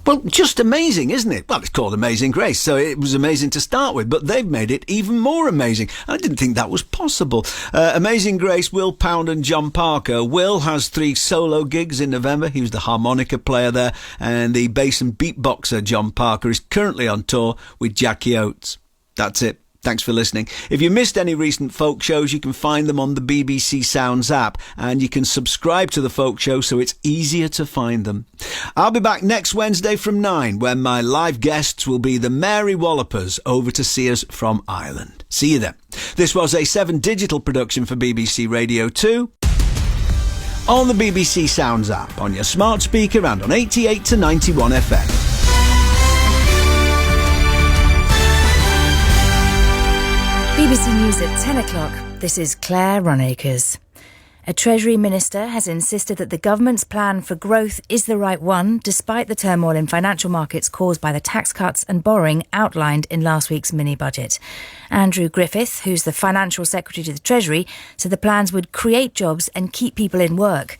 Well, just amazing, isn't it? Well, it's called Amazing Grace, so it was amazing to start with, but they've made it even more amazing. I didn't think that was possible. Amazing Grace, Will Pound and John Parker. Will has 3 solo gigs in November. He was the harmonica player there, and the bass and beatboxer John Parker is currently on tour with Jackie Oates. That's it. Thanks for listening. If you missed any recent folk shows, you can find them on the BBC Sounds app, and you can subscribe to the folk show so it's easier to find them. I'll be back next Wednesday from 9, when my live guests will be the Mary Wallopers, over to see us from Ireland. See you then. This was a 7 Digital production for BBC Radio 2 on the BBC Sounds app, on your smart speaker, and on 88 to 91 FM. BBC News at 10 o'clock. This is Claire Runacres. A Treasury Minister has insisted that the government's plan for growth is the right one, despite the turmoil in financial markets caused by the tax cuts and borrowing outlined in last week's mini-budget. Andrew Griffith, who's the Financial Secretary to the Treasury, said the plans would create jobs and keep people in work.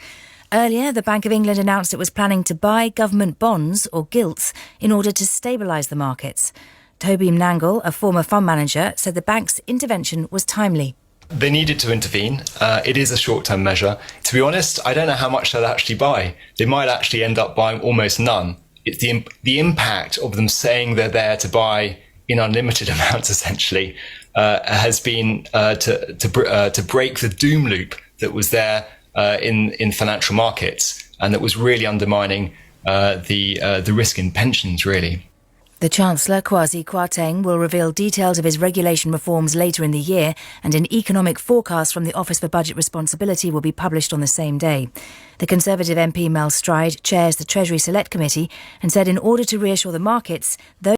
Earlier, the Bank of England announced it was planning to buy government bonds, or gilts, in order to stabilise the markets. Toby Mnangle, a former fund manager, said the bank's intervention was timely. They needed to intervene. It is a short-term measure. To be honest, I don't know how much they'll actually buy. They might actually end up buying almost none. It's the impact of them saying they're there to buy in unlimited amounts, essentially, has been to break the doom loop that was there in financial markets, and that was really undermining the risk in pensions, really. The Chancellor, Kwasi Kwarteng, will reveal details of his regulation reforms later in the year, and an economic forecast from the Office for Budget Responsibility will be published on the same day. The Conservative MP Mel Stride chairs the Treasury Select Committee and said in order to reassure the markets, those